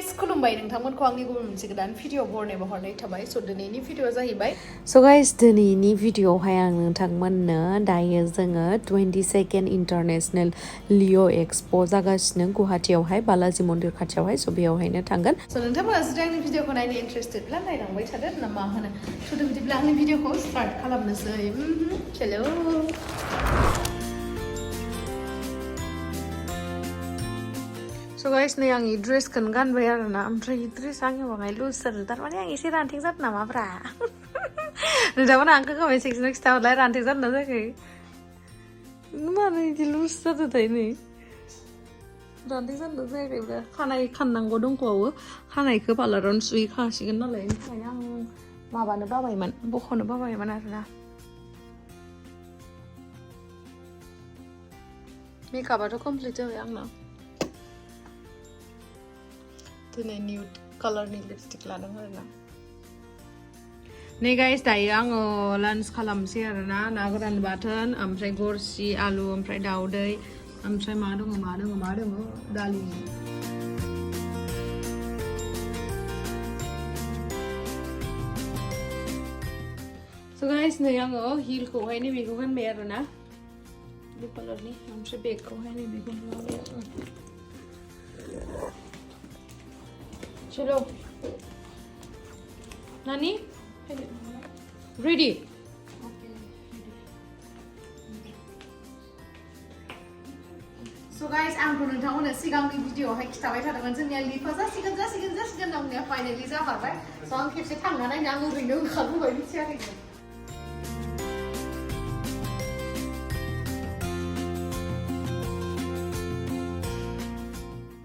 guys, Khulumbai नोंथांमोनखौ आंनि गुबुन मोनसे गोदान भिडिअ बरनायबो हरनाय थाबाय स दिनैनि भिडिअआ जाहैबाय So guys, दिनैनि भिडिअआवहाय आं नोंथांमोननो दायो जोङो 22nd इन्टारनेशनेल लिअ एक्सपो जागासिनो गुवाहाटीयावहाय बालाजी मन्दिर खाथियावहाय स बेयावहायनो थांगोन स नोंथांमोना जुदि आंनि भिडिअखौ नायनो इन्टारेस्टेडब्ला नायलांबाय थादो ना मा होनो स बिदिब्ला आंनि भिडिअखौ स्टार्ट खालामनोसै हेलौ So guys, नै आं ड्रेसखौनो गानबाय आरोना ओमफ्राय ड्रेस आंनि बाङाय लुज जादों थारमाने आं एसे रानथें जादों नामाब्रा नोंथांमोना आंखौ कमेन्ट सेक्सनाव खिथाहरलाय रानथें जादों ना जायाखै मानो बिदि लुज जादों थाय नै रानथें जादों ना जायाखैब्रा खानाय खाननांगौ दंबावो खानायखौ पार्लारावनो सुयै खासिगोन नालाय ओंखायनो आं माबानो बाबायमोन बख'नो बाबायमोन आरोना मेकआपआथ' कमप्लिट जाबाय आंना दिनै न्यूड कालारनि लिपस्टिक लादों आरोना नै गाइस दायो आङो लान्च खालामसै आरोना ना गोरान बाथोन ओमफ्राय गरसि आलु ओमफ्राय दाउदै ओमफ्राय मा दङ दालि स गाइस नै आङो हिलखौहाय नैबेखौ गानबाय आरोना ब्लु कालारनि ओमफ्राय बेगखौहाय नैबेखौ लाबाय आरो चलो नानी रेडी सो गाइस आंखौ नोंथांमोननो सिगांनि भिडिअआवहाय खिथाबाय थादोंमोन जोंनिया लिफा जासिगोन होनना फाइनालि जामारबाय स आं खेबसे थांना नायनो आं ओरैनो ओंखारबोबाय मिथियाखै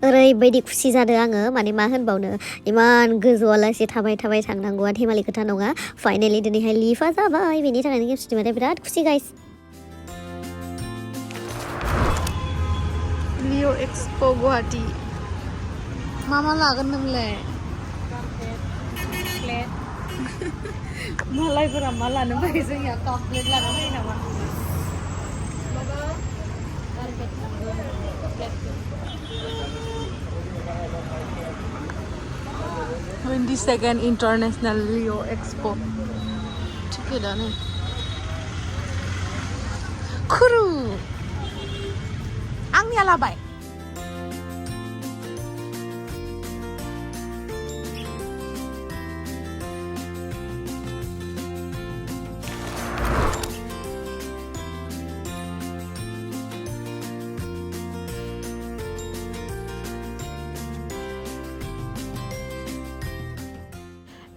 ओरैबायदि खुसि जादों आङो माने मा होनबावनो इमान गोजौआलासे थाबाय थांनांगौआ धेमालि खोथा नङा फाइनालि दिनैहाय लिफा जाबाय बेनि थाखायनो गेमस्टिमाथाय बिराद खुसि गाइस लिअ एक्सपो गुवाहाटी मा लागोन नोंलाय मालायफोरा मा लानो फैयो जोंनिया काप प्लेट लाना फैयो नामा 22nd International Leo Expo टिकेटआनो खुरु आंनिया लाबाय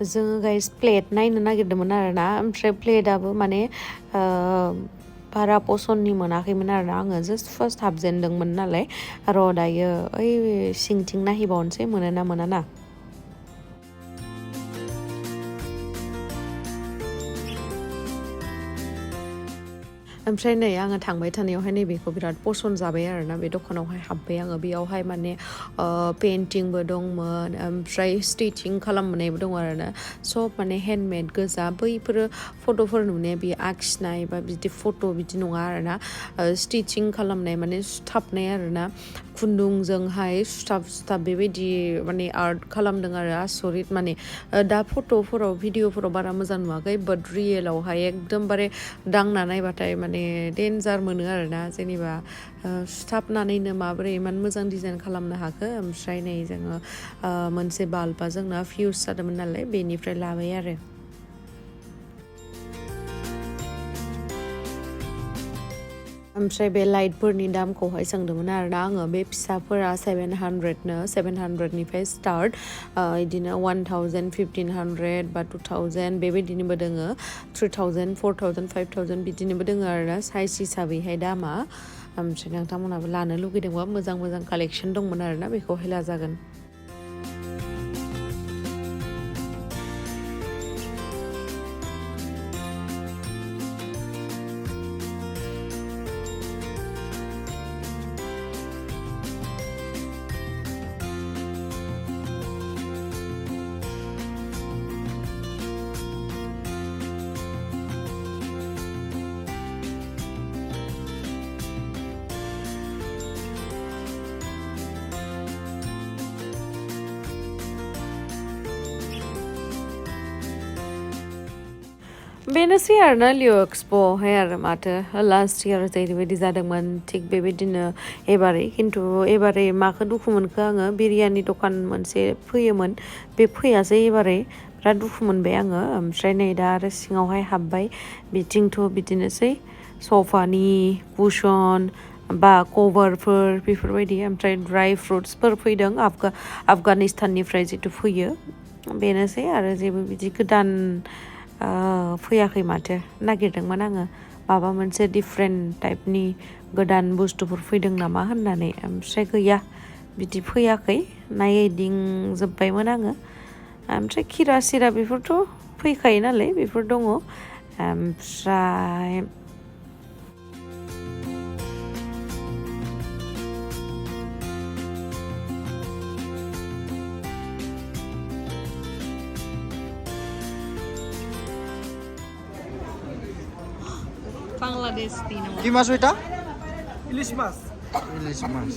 जोङो गाइस प्लेट नायनो नागिरदोंमोन आरोना ओमफ्राय प्लेटआबो माने बारा पसन्दनि मोनाखैमोन आरोना आङो जास्ट फार्स्ट हाबजेनदोंमोन नालाय र' दायो ओइ सिंथिं नायहैबावनोसै मोनो ना मोना ना ओमफ्राय नै आङो थांबाय थानायावहाय नैबेखौ बिराद पसन्द जाबाय आरोना बे दखानावहाय हाबबाय आङो बेयावहाय माने पेइन्टिंबो दंमोन ओमफ्राय स्टिचिं खालामनायबो दं आरोना सब माने हेन्डमेड गोजा बैफोरो फट'फोर नुनाया बे आखिनाय बा बिदि फट' बिदि नङा आरोना स्टिचिं खालामनाय माने सुथाबनाय आरोना खुन्दुंजोंहाय सुथाब बेबायदि माने आर्ट खालामदों आरो आसरित माने दा फट'फोराव भिडिअफोराव बारा मोजां नुवाखै बाट रियेलावहाय एकदमबारे दांना नायबाथाय माने डेन्जार मोनो आरोना जेनेबा सुथाबनानैनो माबोरै इमान मोजां डिजाइन खालामनो हाखो ओमफ्राय नै जोङो मोनसे बाल्बा जोंना फिउस जादोंमोन नालाय बेनिफ्राय लाबाय आरो ओमफ्राय बे लाइटफोरनि दामखौहाय सोंदोंमोन आरोना आङो बे फिसाफोरा 700निफ्राय स्टार्ट बिदिनो 1000 1500 बा 2000 बेबायदिनोबो दोङो 3000 4000 5000 बिदिनोबो दोङो आरोना साइज हिसाबैहाय दामा ओमफ्राय नोंथांमोनाबो लानो लुगैदोंबा मोजां कालेक्सन दंमोन आरोना बेखौहाय लाजागोन बेनोसै आरोना लिअ एक्सप'आवहाय आरो माथो लास्ट इयार जेरैबायदि जादोंमोन थिग बेबायदिनो एबारै खिन्थु एबारै माखौ दुखु मोनखो आङो बिरियानि दखान मोनसे फैयोमोन बे फैयासै एबारै बिराद दुखु मोनबाय आङो ओमफ्राय नै दा आरो सिङावहाय हाबबाय बिथिंथ' बिदिनोसै सफानि कुशन बा कभारफोर बेफोरबायदि ओमफ्राय ड्राइ फ्रुट्सफोर फैदों आफगानिस्ताननिफ्राय जितु फैयो बेनोसै आरो जेबो बिदि गोदान फैयाखै माथो नागिरदोंमोन आङो माबा मोनसे डिफरेन्ट टाइपनि गोदान बुस्थुफोर फैदों नामा होननानै ओमफ्राय गैया बिदि फैयाखै नायदिंजोब्बायमोन आङो ओमफ्राय खिरा सिरा बेफोरथ' फैखायो नालाय बेफोर दङ ओमफ्राय Bangladesh কি মাছ ওইটা ইলিশ মাছ ইলিশ মাছ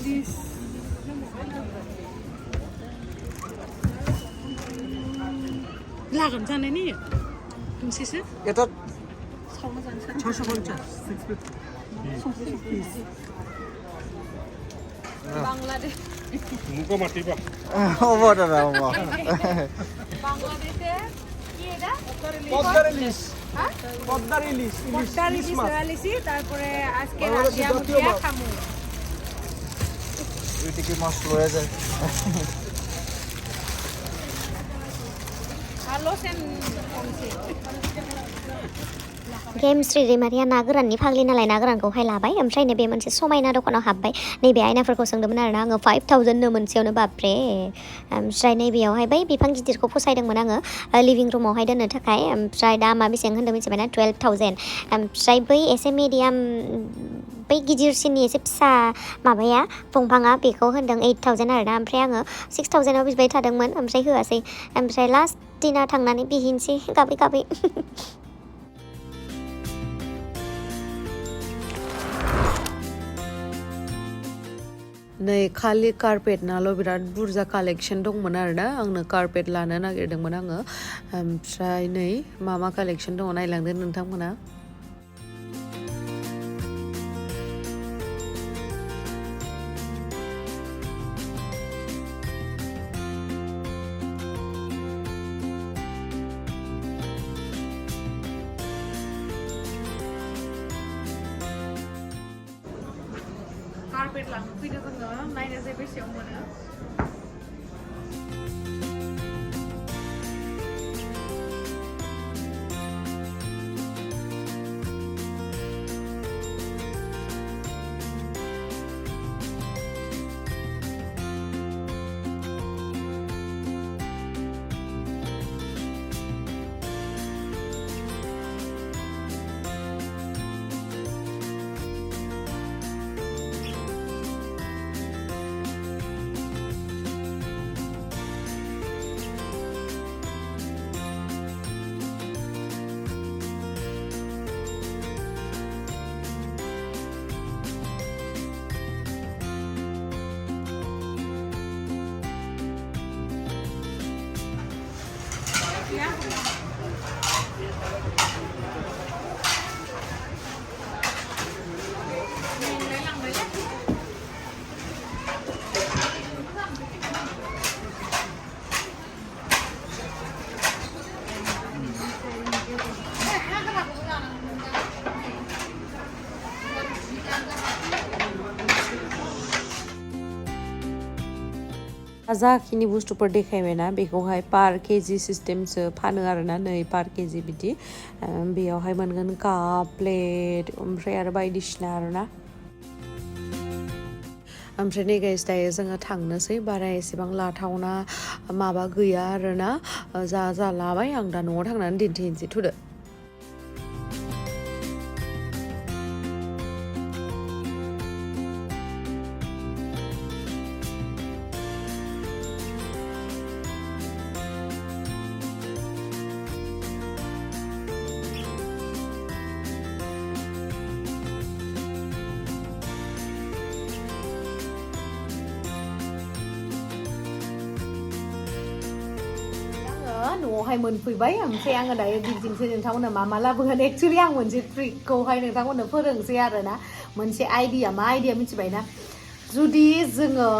लागोन जानायनि मोनसेसो এটা सावना जानो 650 बांलादेश মুখো মাতিবা হ'ব দাদা হ'ব বাংলাদেশে কি এটা পদ্মার ইলিশ পদ্মার ইলিশ ইলিশ মাছ আলিসি তারপরে আজকে বাংলাদেশের রাশিয়া জাতীয় মুখিয়া মাছ। খামু ওইদিকে মাছ লয়ে যায় ভালো সেন गेम श्री रैमारिया ना गोराननि फाग्लि नालाय ना गोरानखौहाय लाबाय ओमफ्राय नैबे मोनसे समायना दखानाव हाबबाय नैबे आयनाफोरखौ सोंदोंमोन आरोना आङो 5000नो मोनसेयावनो बाबरे ओमफ्राय नैबेयावहाय बै बिफां गिदिरखौ फसायदोंमोन आङो लिभिं रुमावहाय दोननो थाखाय ओमफ्राय दामा बेसेबां होन्दों मिथिबायना 12000 ओमफ्राय बै एसे मिडियाम बै गिदिरसिननि एसे फिसा माबाया दंफाङा बेखौ होन्दों 8000 आरोना ओमफ्राय आङो 6000आव बिबाय थादोंमोन ओमफ्राय होआसै ओमफ्राय लास्ट दिना थांनानै बिहैनोसै गाबै गाबै नै खालि कार्पेटनाल' बिराद बुरजा कालेक्सन दंमोन आरोना आंनो कार्पेट लानो नागिरदोंमोन आङो ओमफ्राय नै मा मा कालेक्सन दङ नायलांदो नोंथांमोना कार्पेट लांनो फैदो जोङो नायनोसै बेसेयाव मोनो जाखिनि बुस्थुफोर देखायबायना बेखौहाय पार केजि सिस्टेमसो फानो आरोना नै पार केजि बिदि बेयावहाय मोनगोन काप प्लेट ओमफ्राय आरो बायदिसिना आरोना ओमफ्राय नै गाइस दायो जोङो थांनोसै बारा एसेबां लाथावना माबा गैया आरोना जा लाबाय आं दा न'आव थांनानै दिन्थिनोसै थुदो न'आवहाय मोनफैबाय ओमफ्राय आङो दायो दिन्थिनोसै नोंथांमोननो मा लाबोगोन एक्सुवेलि आं मोनसे ट्रिकखौहाय नोंथांमोननो फोरोंसै आरोना मोनसे आइडिया मा आइडिया मिथिबायना जुदि जोङो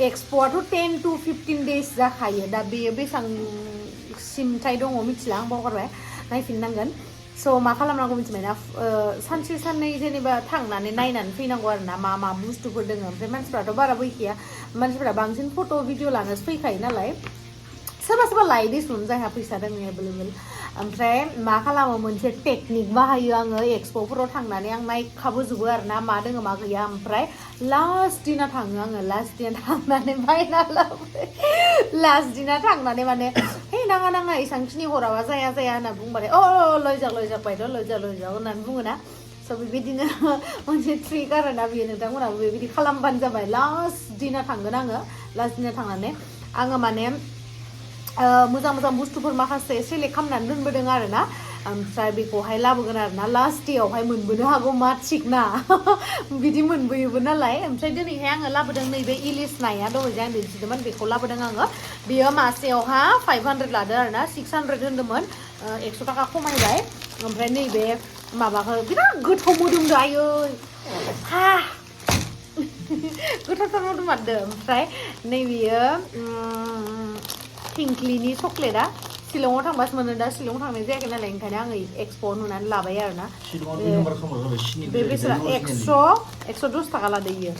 एक्सप'आथ' 10 to 15 days जाखायो दा बेयो बेसेबांसिमथाय दङ मिथिला आं बावगारबाय नायफिननांगोन स' मा खालामनांगौ मिथिबायना सानसे साननै जेनेबा थांनानै नायनानै फैनांगौ आरोना मा बुस्थुफोर दङ ओमफ्राय मानसिफ्राथ' बारा फैखाया मानसिफ्रा बांसिन फट' भिडिअ लानोसो फैखायो नालाय सोरबा सोरबा लायो देसुन जायहा फैसा दङ एभेलेबेल ओमफ्राय मा खालामो मोनसे टेकनिक बाहायो आङो एक्सप'फोराव थांनानै आं नायखाबोजोबो आरोना मा दङ मा गैया ओमफ्राय लास्ट दिना थाङो आङो लास्ट दिना थांनानै बायना लाबोबाय लास्ट दिना थांनानै माने हे नाङा एसांखिनि हराबा जाया होनना बुंबाथाय लयजाक बायद' लयजाक होननानै बुङोना स' बेबायदिनो मोनसे ट्रिक आरोना बेयो नोंथांमोनाबो बेबायदि खालामबानो जाबाय लास्ट दिना थांगोन आङो लास्ट दिना थांनानै आङो माने मोजां बुस्थुफोर माखासे सेलेक्ट खालामनानै दोनबोदों आरोना ओमफ्राय बेखौहाय लाबोगोन आरोना लास्ट डेआवहाय मोनबोनो हागौ मा थिक ना बिदि मोनबोयोबो नालाय ओमफ्राय दिनैहाय आङो लाबोदों नैबे इलिस नाया दहाय आं दिन्थिदोंमोन बेखौ लाबोदों आङो बेयो मासेयावहा 500 लादो आरोना 600 होन्दोंमोन 100 थाखा खमायबाय ओमफ्राय नैबे माबाखौ बिराद गोथाव मोदोमदो आयै हा गोथावथार मोदोमारदो ओमफ्राय नैबेयो थिंख्लिनि चक्लेटआ शिलंआव थांबासो मोनो दा शिलंआव थांनाय जायाखै नालाय ओंखायनो आङो एक्सप'आव नुनानै लाबाय आरोना बे बेसेबां 110 थाखा लादो इयो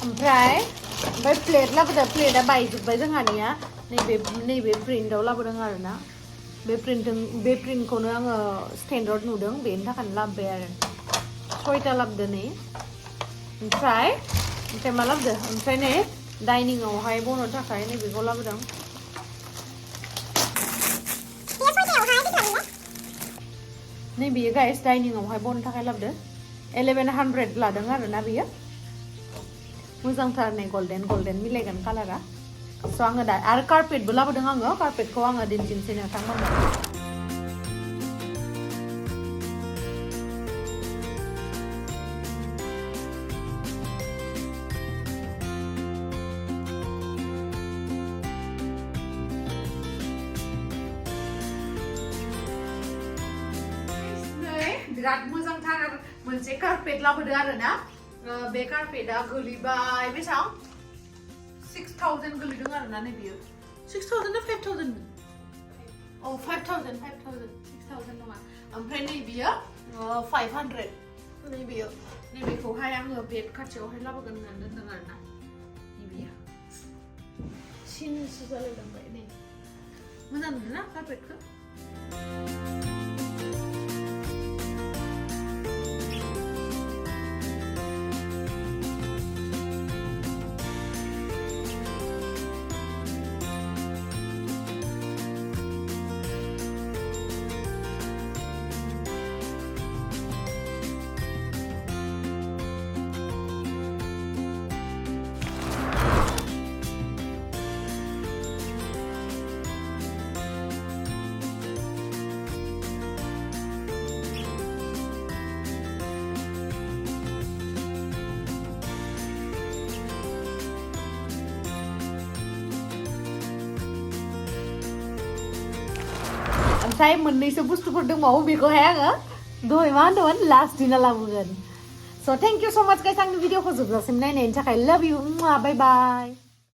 ओमफ्राय प्लेट लाबोदों प्लेटआ बायजोब्बाय जोंहानिया नैबे प्रिन्टआव लाबोदों आरोना बे प्रिन्टखौनो आङो स्टेन्डार्ड नुदों बेनि थाखायनो लाबोबाय आरो 6टा लाबोदो नै ओमफ्राय मा लाबोदो ओमफ्राय नै डाइनिंआवहाय बनो थाखाय नैबेखौ लाबोदों नैबेयो गाइस डाइनिंआवहाय बनो थाखाय लाबोदो 1100 लादों आरोना बेयो मोजांथार नै गल्डेन मिलायगोन कालारा स' आङो दा आरो कार्पेटबो लाबोदों आङो कार्पेटखौ आङो दिन्थिनोसै नोंथांमोननो बिराद मोजांथार मोनसे कार्पेट लाबोदों आरोना बे कार्पेटआ गोलैबाय बेसेबां 6000 गोलैदों आरोना नैबेयो 6000 ना 5000 5000 6000 नङा ओमफ्राय नैबेयो 500 नैबेखौहाय आङो बेड खाथियावहाय लाबोगोन होननानै दोनदों आरोना नैबेयो सिनसो जालायलांबाय नै मोजां नुदोंना कार्पेटखौ ओमफ्राय मोननैसो बुस्थुफोर दंबावो बेखौहाय आङो दहाय मा होनदोंमोन लास्ट दिना लाबोगोन स' थेंक इउ स' माच गाइस आंनि भिडिअखौ जोबजासिम नायनायनि थाखाय लाभ इउ बाय बाय